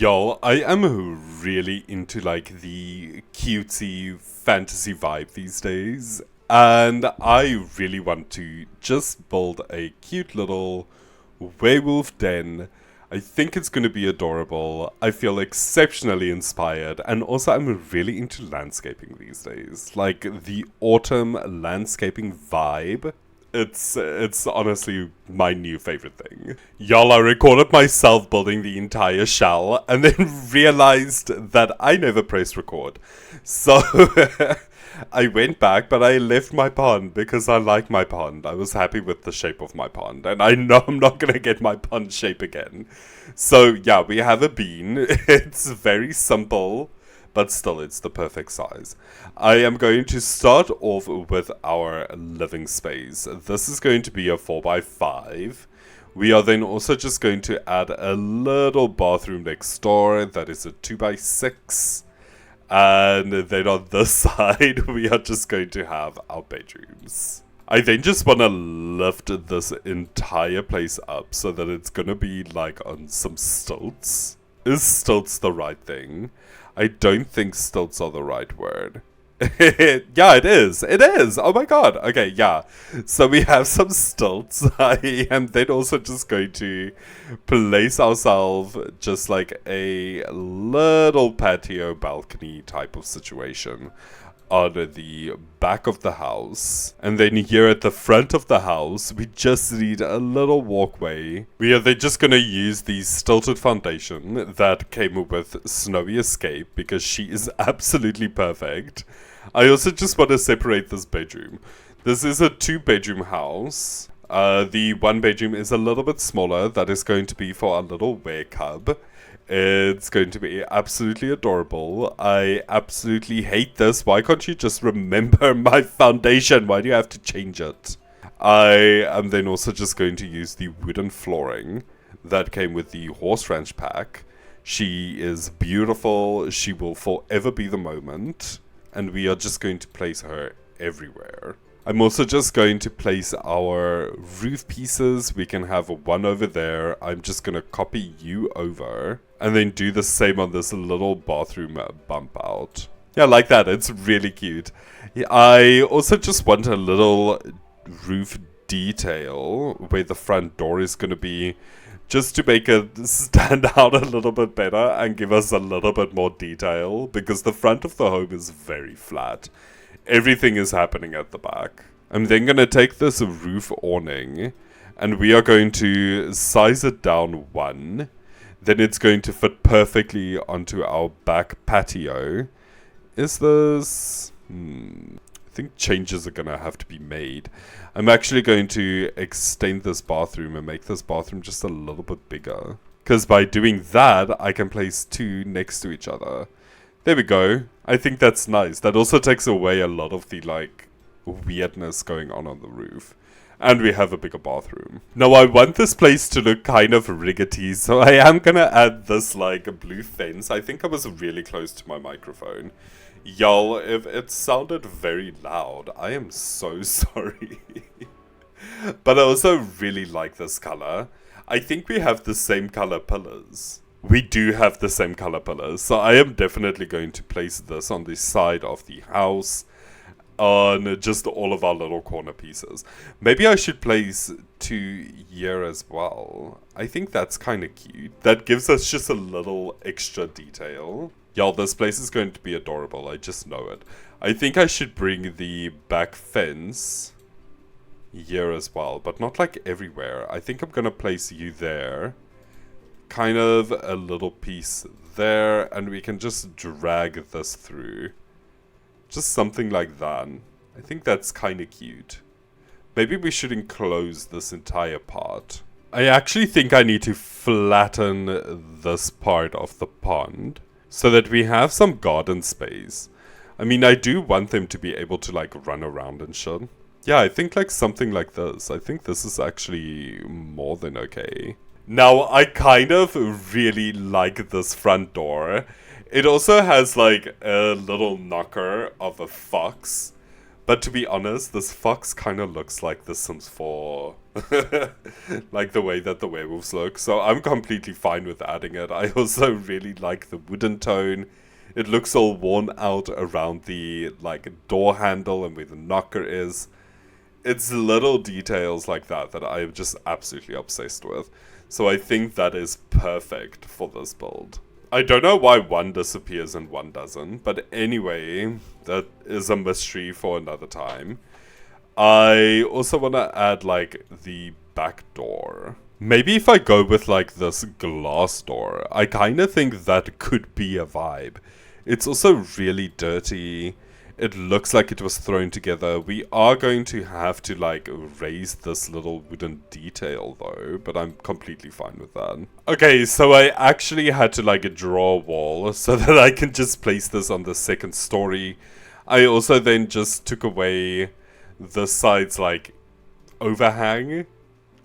Y'all, I am really into like the cutesy fantasy vibe these days, and I really want to just build a cute little werewolf den. I think it's going to be adorable. I feel exceptionally inspired, and also I'm really into landscaping these days. Like the autumn landscaping vibe. It's honestly my new favorite thing. Y'all, I recorded myself building the entire shell and then realized that I never pressed record. So I went back, but I left my pond because I like my pond. I was happy with the shape of my pond, and I know I'm not gonna get my pond shape again. So yeah, we have a bean. It's very simple, but still it's the perfect size. I am going to start off with our living space. This is going to be a 4x5. We are then also just going to add a little bathroom next door that is a 2x6. And then on this side, we are just going to have our bedrooms. I then just want to lift this entire place up so that it's going to be like on some stilts. Is stilts the right thing? I don't think stilts are the right word. Yeah, it is. It is. Oh my god. Okay, yeah. So we have some stilts. I am then also just going to place ourselves just like a little patio balcony type of situation on the back of the house. And then here at the front of the house, we just need a little walkway. We are then just going to use the stilted foundation that came with Snowy Escape because she is absolutely perfect. I also just want to separate this bedroom. This is a 2-bedroom house. The 1 bedroom is a little bit smaller. That is going to be for our little were cub. It's going to be absolutely adorable. I absolutely hate this. Why can't you just remember my foundation? Why do you have to change it? I am then also just going to use the wooden flooring that came with the horse ranch pack. She is beautiful. She will forever be the moment. And we are just going to place her everywhere. I'm also just going to place our roof pieces. We can have one over there. I'm just going to copy you over. And then do the same on this little bathroom bump out. Yeah, like that. It's really cute. Yeah, I also just want a little roof detail where the front door is going to be. Just to make it stand out a little bit better and give us a little bit more detail. Because the front of the home is very flat. Everything is happening at the back. I'm then going to take this roof awning and we are going to size it down 1. Then it's going to fit perfectly onto our back patio. Is this... I think changes are going to have to be made. I'm actually going to extend this bathroom and make this bathroom just a little bit bigger. Because by doing that, I can place 2 next to each other. There we go. I think that's nice. That also takes away a lot of the, like, weirdness going on the roof. And we have a bigger bathroom. Now, I want this place to look kind of rickety, so I am gonna add this, like, blue fence. I think I was really close to my microphone. Y'all, if it sounded very loud, I am so sorry. But I also really like this color. I think we have the same color pillars. We do have the same color pillars, so I am definitely going to place this on the side of the house on just all of our little corner pieces. Maybe I should place 2 here as well. I think that's kind of cute. That gives us just a little extra detail. Y'all, this place is going to be adorable, I just know it. I think I should bring the back fence here as well, but not like everywhere. I think I'm gonna place you there. Kind of a little piece there, and we can just drag this through. Just something like that. I think that's kind of cute. Maybe we should enclose this entire part. I actually think I need to flatten this part of the pond so that we have some garden space. I mean, I do want them to be able to like run around and shit. Yeah, I think like something like this. I think this is actually more than okay. Now, I kind of really like this front door. It also has like a little knocker of a fox, But to be honest, this fox kind of looks like The Sims 4. Like the way that the werewolves look. So I'm completely fine with adding it. I also really like the wooden tone. It looks all worn out around the like door handle and where the knocker is. It's little details like that that I'm just absolutely obsessed with. So I think that is perfect for this build. I don't know why one disappears and one doesn't, but anyway, that is a mystery for another time. I also want to add like the back door. Maybe if I go with like this glass door, I kind of think that could be a vibe. It's also really dirty. It looks like it was thrown together. We are going to have to like raise this little wooden detail though, but I'm completely fine with that. Okay, so I actually had to like draw a wall so that I can just place this on the second story. I also then just took away the side's like overhang.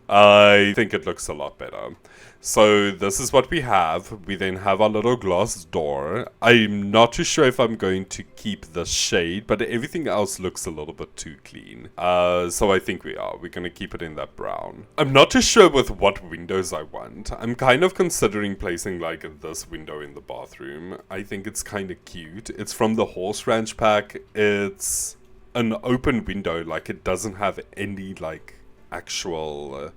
I think it looks a lot better. So this is what we have. We then have our little glass door. I'm not too sure if I'm going to keep the shade, but everything else looks a little bit too clean. So I think we are. We're going to keep it in that brown. I'm not too sure with what windows I want. I'm kind of considering placing like this window in the bathroom. I think it's kind of cute. It's from the Horse Ranch pack. It's an open window. Like it doesn't have any like actual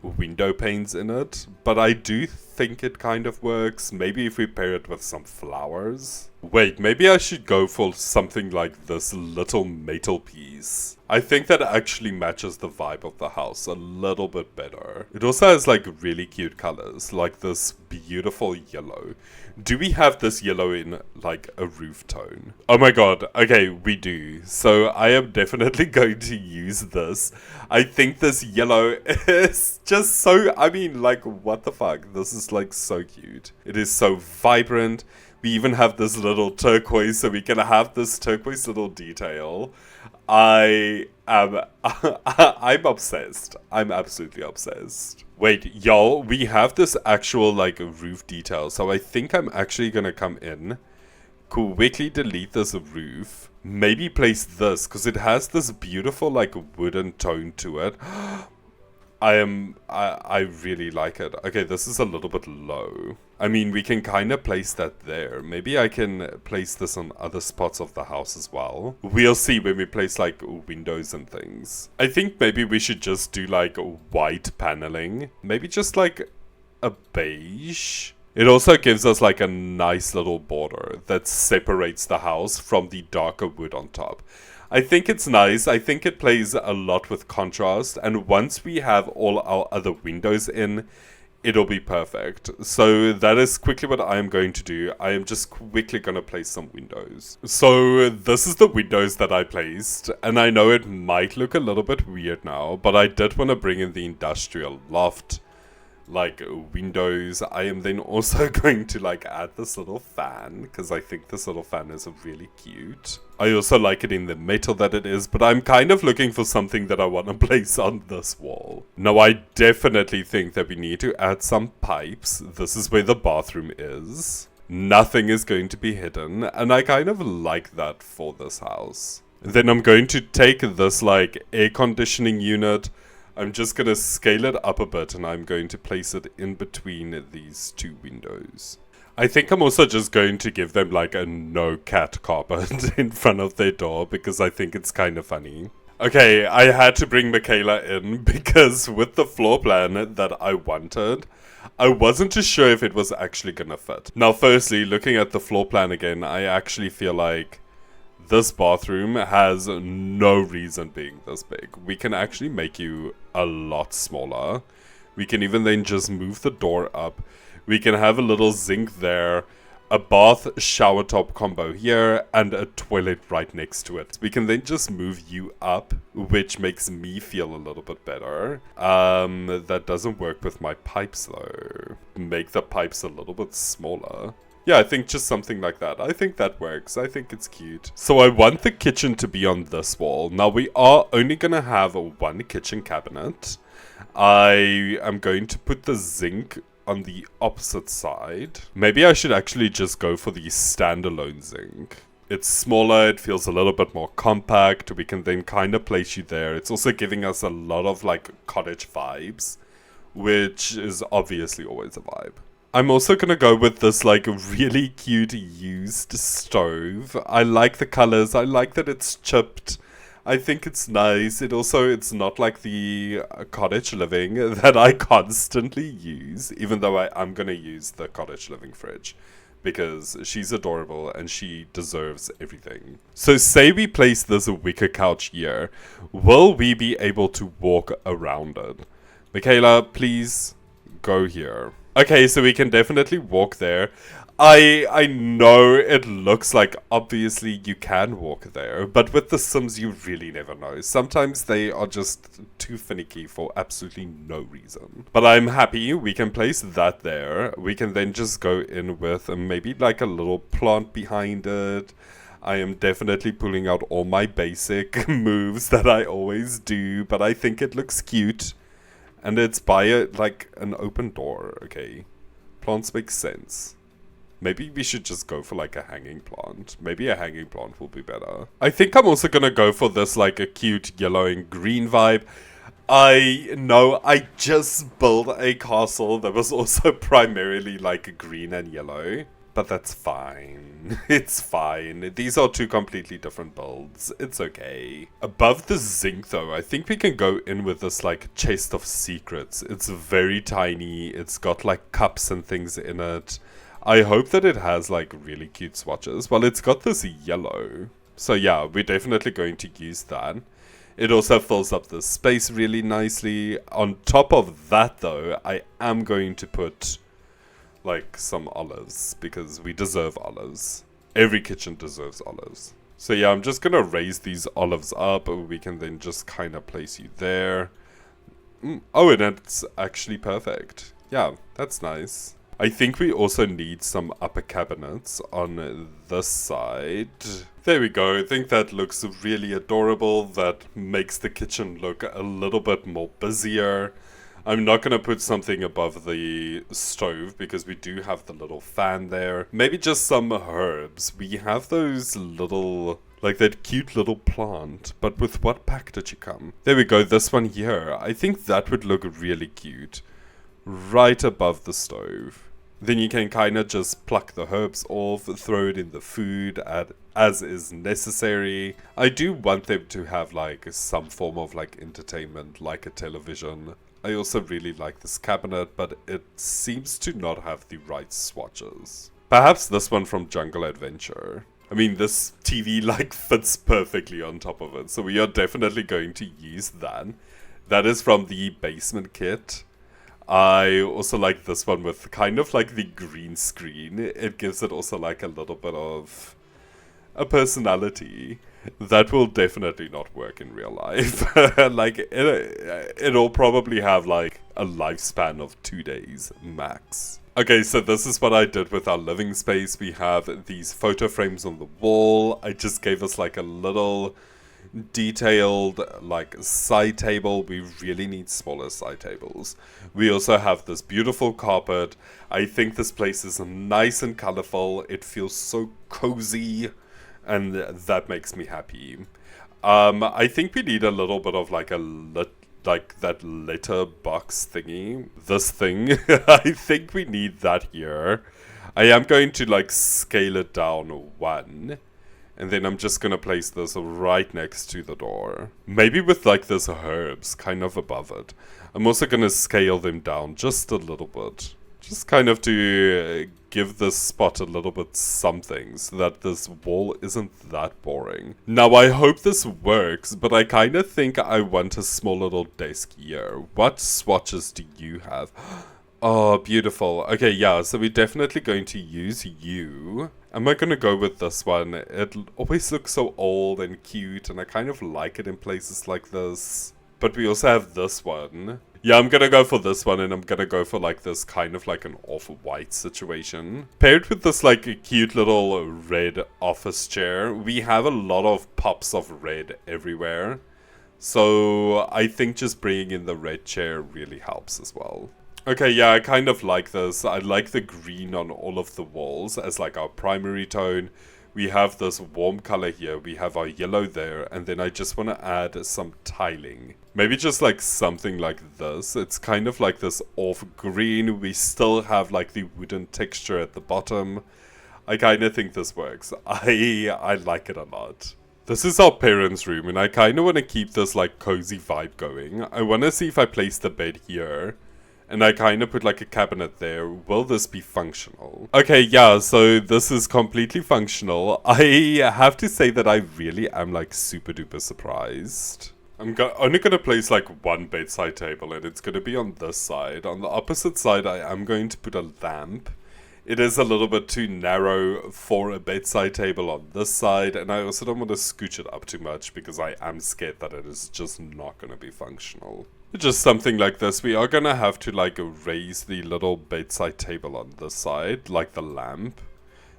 window panes in it, but I do think it kind of works. Maybe if we pair it with some flowers. Wait, maybe I should go for something like this little metal piece. I think that actually matches the vibe of the house a little bit better. It also has like really cute colors, like this beautiful yellow. Do we have this yellow in like a roof tone? Oh my god, okay, we do. So I am definitely going to use this. I think this yellow is just so, I mean, like, what the fuck? This is like so cute. It is so vibrant. We even have this little turquoise, so we can have this turquoise little detail. I'm obsessed. I'm absolutely obsessed. Wait, y'all, we have this actual like roof detail, so I think I'm actually gonna come in, quickly delete this roof, maybe place this, because it has this beautiful like wooden tone to it. I really like it. Okay, this is a little bit low. I mean, we can kind of place that there. Maybe I can place this on other spots of the house as well. We'll see when we place like windows and things. I think maybe we should just do like white paneling. Maybe just like a beige. It also gives us like a nice little border that separates the house from the darker wood on top. I think it's nice. I think it plays a lot with contrast, and once we have all our other windows in, it'll be perfect. So that is quickly what I am going to do. I am just quickly going to place some windows. So this is the windows that I placed, and I know it might look a little bit weird now, but I did want to bring in the industrial loft like windows. I am then also going to like add this little fan, because I think this little fan is really cute. I also like it in the metal that it is, but I'm kind of looking for something that I want to place on this wall. Now I definitely think that we need to add some pipes. This is where the bathroom is. Nothing is going to be hidden, and I kind of like that for this house. Then I'm going to take this like air conditioning unit. I'm just going to scale it up a bit, and I'm going to place it in between these two windows. I think I'm also just going to give them like a no cat carpet in front of their door, because I think it's kind of funny. Okay, I had to bring Michaela in because with the floor plan that I wanted, I wasn't too sure if it was actually gonna fit. Now firstly, looking at the floor plan again, I actually feel like this bathroom has no reason being this big. We can actually make you a lot smaller. We can even then just move the door up. We can have a little zinc there, a bath shower top combo here, and a toilet right next to it. We can then just move you up, which makes me feel a little bit better. That doesn't work with my pipes though. Make the pipes a little bit smaller. Yeah, I think just something like that. I think that works. I think it's cute. So I want the kitchen to be on this wall. Now we are only gonna have one kitchen cabinet. I am going to put the zinc on the opposite side. Maybe I should actually just go for the standalone zinc. It's smaller, it feels a little bit more compact. We can then kind of place you there. It's also giving us a lot of like cottage vibes, which is obviously always a vibe. I'm also gonna go with this like really cute used stove. I like the colors. I like that it's chipped. I think it's nice. It's not like the cottage living that I constantly use, even though I am gonna use the cottage living fridge because she's adorable and she deserves everything. So say we place this wicker couch here, will we be able to walk around it? Michaela, please go here. Okay, so we can definitely walk there. I know it looks like obviously you can walk there, but with The Sims you really never know. Sometimes they are just too finicky for absolutely no reason. But I'm happy we can place that there. We can then just go in with maybe like a little plant behind it. I am definitely pulling out all my basic moves that I always do, but I think it looks cute. And it's by like an open door, okay? Plants make sense. Maybe we should just go for like a hanging plant. Maybe a hanging plant will be better. I think I'm also gonna go for this like a cute yellow and green vibe. I know I just built a castle that was also primarily like green and yellow. But that's fine. It's fine. These are two completely different builds. It's okay. Above the zinc though, I think we can go in with this like chest of secrets. It's very tiny. It's got like cups and things in it. I hope that it has like really cute swatches. Well, it's got this yellow. So yeah, we're definitely going to use that. It also fills up the space really nicely. On top of that though, I am going to put like some olives because we deserve olives. Every kitchen deserves olives. So yeah, I'm just gonna raise these olives up. We can then just kind of place you there. Oh, and it's actually perfect. Yeah, that's nice. I think we also need some upper cabinets on this side. There we go. I think that looks really adorable. That makes the kitchen look a little bit more busier. I'm not going to put something above the stove because we do have the little fan there. Maybe just some herbs. We have those little, like that cute little plant. But with what pack did you come? There we go, this one here. I think that would look really cute. Right above the stove. Then you can kind of just pluck the herbs off, throw it in the food as is necessary. I do want them to have like some form of like entertainment, like a television. I also really like this cabinet, but it seems to not have the right swatches. Perhaps this one from Jungle Adventure. I mean, this TV like fits perfectly on top of it, so we are definitely going to use that. That is from the basement kit. I also like this one with kind of like the green screen. It gives it also like a little bit of a personality. That will definitely not work in real life. Like, it'll probably have like a lifespan of 2 days max. Okay, so this is what I did with our living space. We have these photo frames on the wall. I just gave us like a little detailed like side table. We really need smaller side tables. We also have this beautiful carpet. I think this place is nice and colorful. It feels so cozy, and that makes me happy. I think we need a little bit of like like that letter box thingy. This thing. I think we need that here. I am going to like scale it down one. And then I'm just gonna place this right next to the door. Maybe with like this herbs kind of above it. I'm also gonna scale them down just a little bit. Just kind of to give this spot a little bit something so that this wall isn't that boring. Now I hope this works, but I kind of think I want a small little desk here. What swatches do you have? Oh, beautiful. Okay, yeah, so we're definitely going to use you. Am I going to go with this one? It always looks so old and cute, and I kind of like it in places like this. But we also have this one. Yeah, I'm going to go for this one, and I'm going to go for like this kind of like an off-white situation. Paired with this like cute little red office chair, we have a lot of pops of red everywhere. So I think just bringing in the red chair really helps as well. Okay, yeah, I kind of like this. I like the green on all of the walls as like our primary tone. We have this warm color here, we have our yellow there, and then I just want to add some tiling. Maybe just like something like this. It's kind of like this off green. We still have like the wooden texture at the bottom. I kind of think this works. I like it a lot. This is our parents' room, and I kind of want to keep this like cozy vibe going. I want to see if I place the bed here. And I kind of put like a cabinet there. Will this be functional? Okay, yeah, so this is completely functional. I have to say that I really am like super duper surprised. I'm only going to place like one bedside table, and it's going to be on this side. On the opposite side, I am going to put a lamp. It is a little bit too narrow for a bedside table on this side, and I also don't want to scooch it up too much because I am scared that it is just not going to be functional. Just something like this. We are going to have to like raise the little bedside table on this side, like the lamp.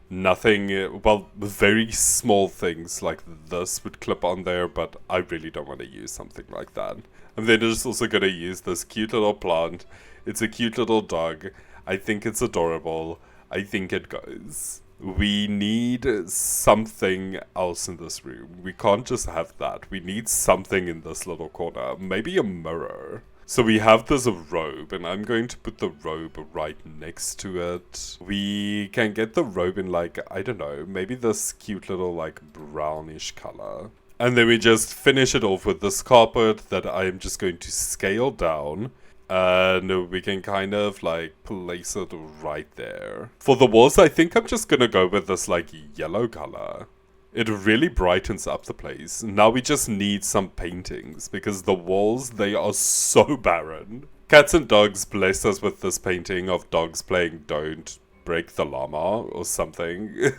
Nothing, well, very small things like this would clip on there, but I really don't want to use something like that. And then just also going to use this cute little plant. It's a cute little dog. I think it's adorable. I think it goes. We need something else in this room. We can't just have that. We need something in this little corner. Maybe a mirror. So we have this robe, and I'm going to put the robe right next to it. We can get the robe in like, I don't know, maybe this cute little like brownish color. And then we just finish it off with this carpet that I am just going to scale down. And we can kind of like place it right there. For the walls, I think I'm just gonna go with this like yellow color. It really brightens up the place. Now we just need some paintings because the walls, they are so barren. Cats and dogs bless us with this painting of dogs playing Don't Break the Llama or something.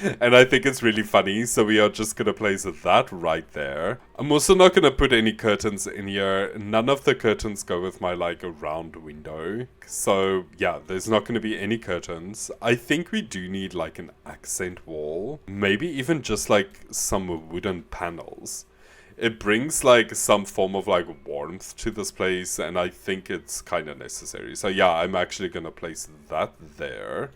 And I think it's really funny, so we are just gonna place that right there. I'm also not gonna put any curtains in here. None of the curtains go with my like round window. So yeah, there's not gonna be any curtains. I think we do need like an accent wall. Maybe even just like some wooden panels. It brings like some form of like warmth to this place, and I think it's kind of necessary. So yeah, I'm actually gonna place that there.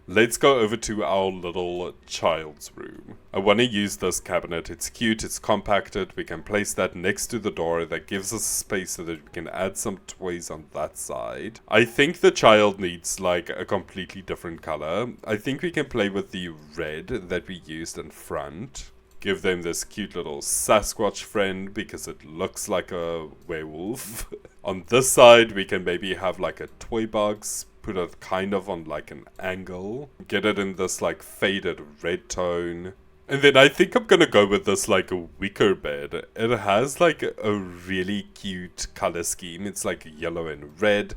Let's go over to our little child's room. I want to use this cabinet. It's cute, it's compacted. We can place that next to the door. That gives us space so that we can add some toys on that side. I think the child needs like a completely different color. I think we can play with the red that we used in front. Give them this cute little Sasquatch friend because it looks like a werewolf. On this side, we can maybe have like a toy box. Put it kind of on like an angle. Get it in this like faded red tone. And then I think I'm gonna go with this like a wicker bed. It has like a really cute color scheme. It's like yellow and red.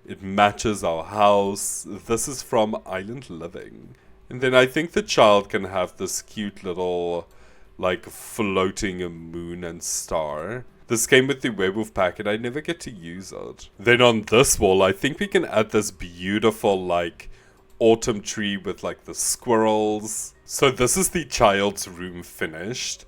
It matches our house. This is from Island Living. And then I think the child can have this cute little like floating moon and star. This came with the werewolf pack and I never get to use it. Then on this wall, I think we can add this beautiful like autumn tree with like the squirrels. So this is the child's room finished.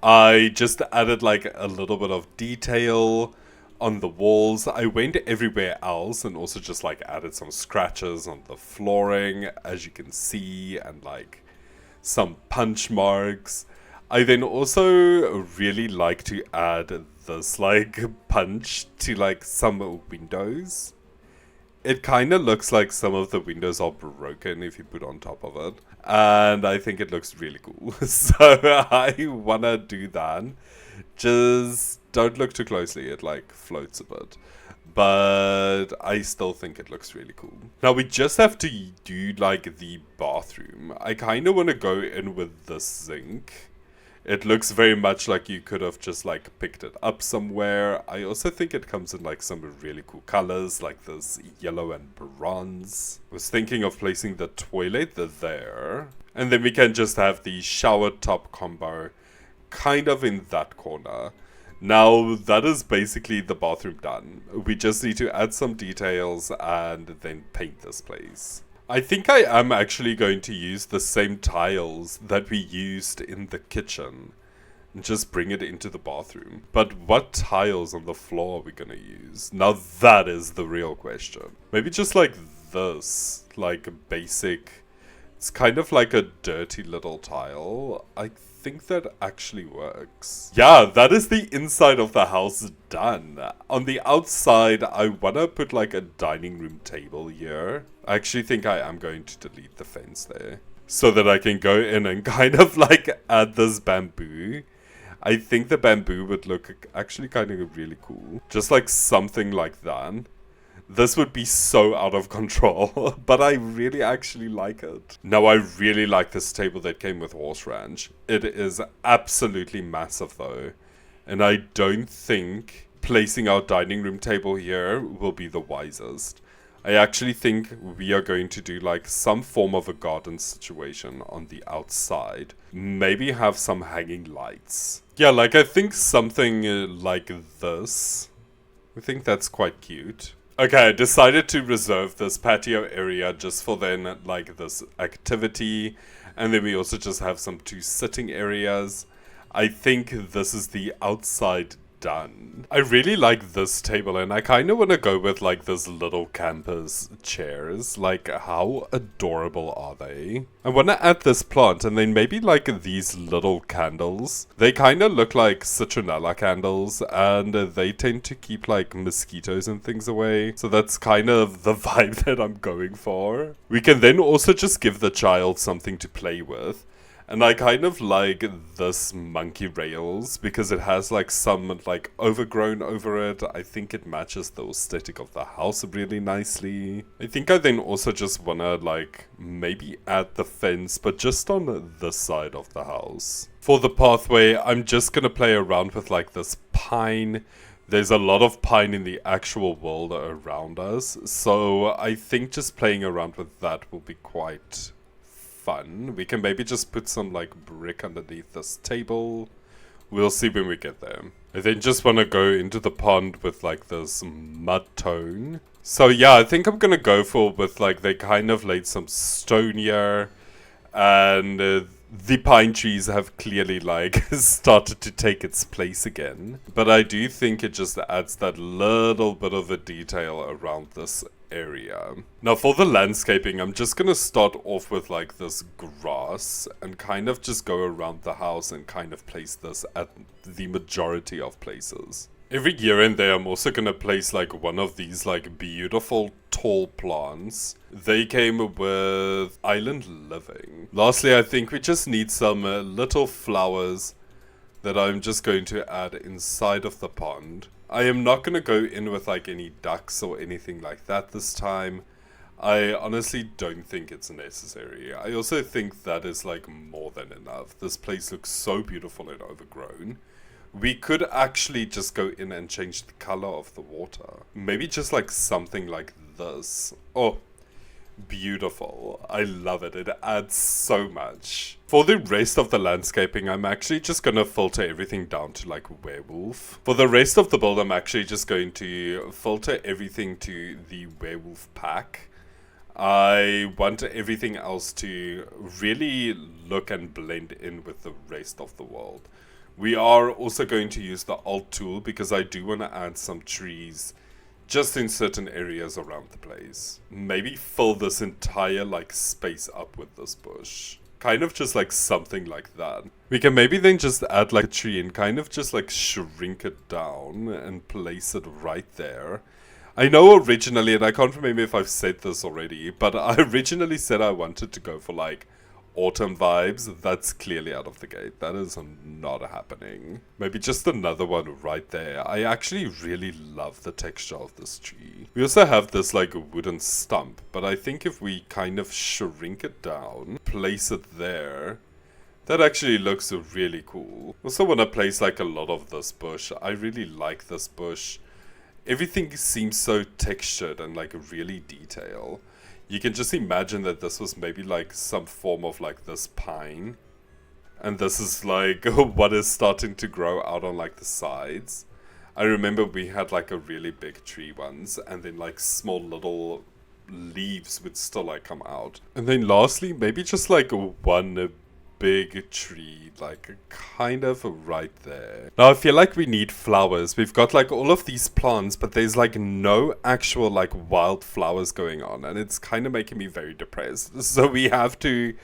I just added like a little bit of detail on the walls. I went everywhere else and also just like added some scratches on the flooring, as you can see, and like some punch marks. I then also really like to add this like punch to like some windows. It kind of looks like some of the windows are broken if you put on top of it. And I think it looks really cool. So I wanna do that. Just don't look too closely, it like floats a bit. But I still think it looks really cool. Now we just have to do like the bathroom. I kind of want to go in with this zinc. It looks very much like you could have just like picked it up somewhere. I also think it comes in like some really cool colors, like this yellow and bronze. I was thinking of placing the toilet there. And then we can just have the shower top combo kind of in that corner. Now that is basically the bathroom done. We just need to add some details and then paint this place. I think I am actually going to use the same tiles that we used in the kitchen and just bring it into the bathroom. But what tiles on the floor are we gonna use? Now that is the real question. Maybe just like this, like basic. It's kind of like a dirty little tile. I think that actually works. Yeah, that is the inside of the house done. On the outside, I wanna put like a dining room table here. I actually think I am going to delete the fence there, so that I can go in and kind of like add this bamboo. I think the bamboo would look actually kind of really cool. Just like something like that. This would be so out of control, but I really actually like it. Now, I really like this table that came with Horse Ranch. It is absolutely massive though, and I don't think placing our dining room table here will be the wisest. I actually think we are going to do like some form of a garden situation on the outside. Maybe have some hanging lights. Yeah, like I think something like this. I think that's quite cute. Okay, I decided to reserve this patio area just for then, like, this activity. And then we also just have some 2 sitting areas. I think this is the outside done. I really like this table, and I kind of want to go with, like, this little campers chairs. Like, how adorable are they? I want to add this plant, and then maybe, like, these little candles. They kind of look like citronella candles, and they tend to keep, like, mosquitoes and things away. So that's kind of the vibe that I'm going for. We can then also just give the child something to play with. And I kind of like this monkey rails because it has like some like overgrown over it. I think it matches the aesthetic of the house really nicely. I think I then also just wanna like maybe add the fence, but just on this side of the house. For the pathway, I'm just gonna play around with like this pine. There's a lot of pine in the actual world around us. So I think just playing around with that will be quite fun. We can maybe just put some like brick underneath this table. We'll see when we get there. I then just want to go into the pond with like this mud tone. So yeah, I think I'm gonna go for with like they kind of laid some stone here, and the pine trees have clearly like started to take its place again. But I do think it just adds that little bit of a detail around this area. Now for the landscaping, I'm just gonna start off with like this grass and kind of just go around the house and kind of place this at the majority of places. Every here and there, I'm also gonna place like one of these like beautiful tall plants. They came with Island Living. Lastly, I think we just need some little flowers that I'm just going to add inside of the pond. I am not going to go in with like any ducks or anything like that this time. I honestly don't think it's necessary. I also think that is like more than enough. This place looks so beautiful and overgrown. We could actually just go in and change the color of the water. Maybe just like something like this. Oh, beautiful. I love it. It adds so much. For the rest of the landscaping, I'm actually just going to filter everything down to like werewolf. For the rest of the build, I'm actually just going to filter everything to the werewolf pack. I want everything else to really look and blend in with the rest of the world. We are also going to use the Alt tool because I do want to add some trees just in certain areas around the place. Maybe fill this entire like space up with this bush. Kind of just like something like that. We can maybe then just add like a tree and kind of just like shrink it down and place it right there. I know originally, and I can't remember if I've said this already, but I originally said I wanted to go for like autumn vibes. That's clearly out of the gate. That is not happening. Maybe just another one right there. I actually really love the texture of this tree. We also have this like wooden stump, but I think if we kind of shrink it down, place it there, that actually looks really cool. Also want to place like a lot of this bush. I really like this bush. Everything seems so textured and like really detailed. You can just imagine that this was maybe like some form of like this pine. And this is like what is starting to grow out on like the sides. I remember we had like a really big tree once, and then like small little leaves would still like come out. And then lastly, maybe just like one big tree, like kind of right there. Now I feel like we need flowers. We've got like all of these plants, but there's like no actual like wild flowers going on, and it's kind of making me very depressed. So we have to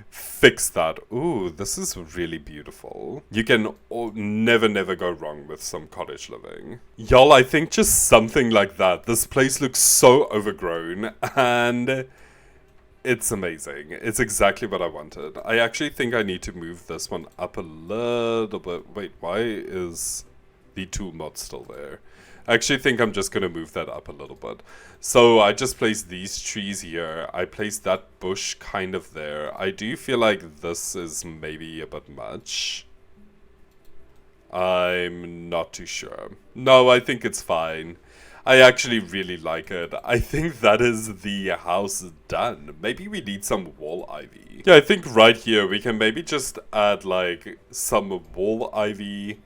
fix that. Ooh, this is really beautiful. You can never go wrong with some cottage living. Y'all, I think just something like that. This place looks so overgrown, and it's amazing. It's exactly what I wanted. I actually think I need to move this one up a little bit. Wait, why is the tool not still there? I actually think I'm just going to move that up a little bit. So I just placed these trees here. I placed that bush kind of there. I do feel like this is maybe a bit much. I'm not too sure. No, I think it's fine. I actually really like it. I think that is the house done. Maybe we need some wall ivy. Yeah, I think right here we can maybe just add like some wall ivy.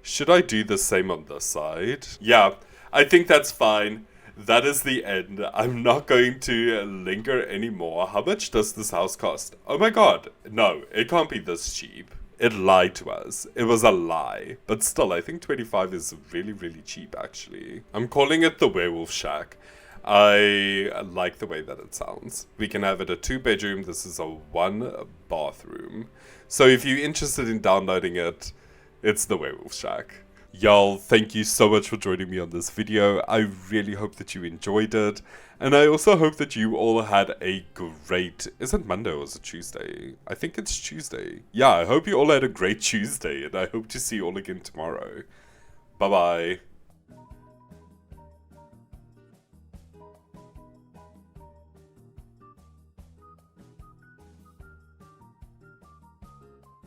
Should I do the same on this side? Yeah, I think that's fine. That is the end. I'm not going to linger anymore. How much does this house cost? Oh my god. No, it can't be this cheap. It lied to us. It was a lie. But still, I think 25 is really cheap, actually. I'm calling it the Werewolf Shack. I like the way that it sounds. We can have it a 2-bedroom. This is a 1-bathroom. So if you're interested in downloading it, it's the Werewolf Shack. Y'all, thank you so much for joining me on this video. I really hope that you enjoyed it. And I also hope that you all had a great... Is it Monday or is it Tuesday? I think it's Tuesday. Yeah, I hope you all had a great Tuesday. And I hope to see you all again tomorrow. Bye-bye.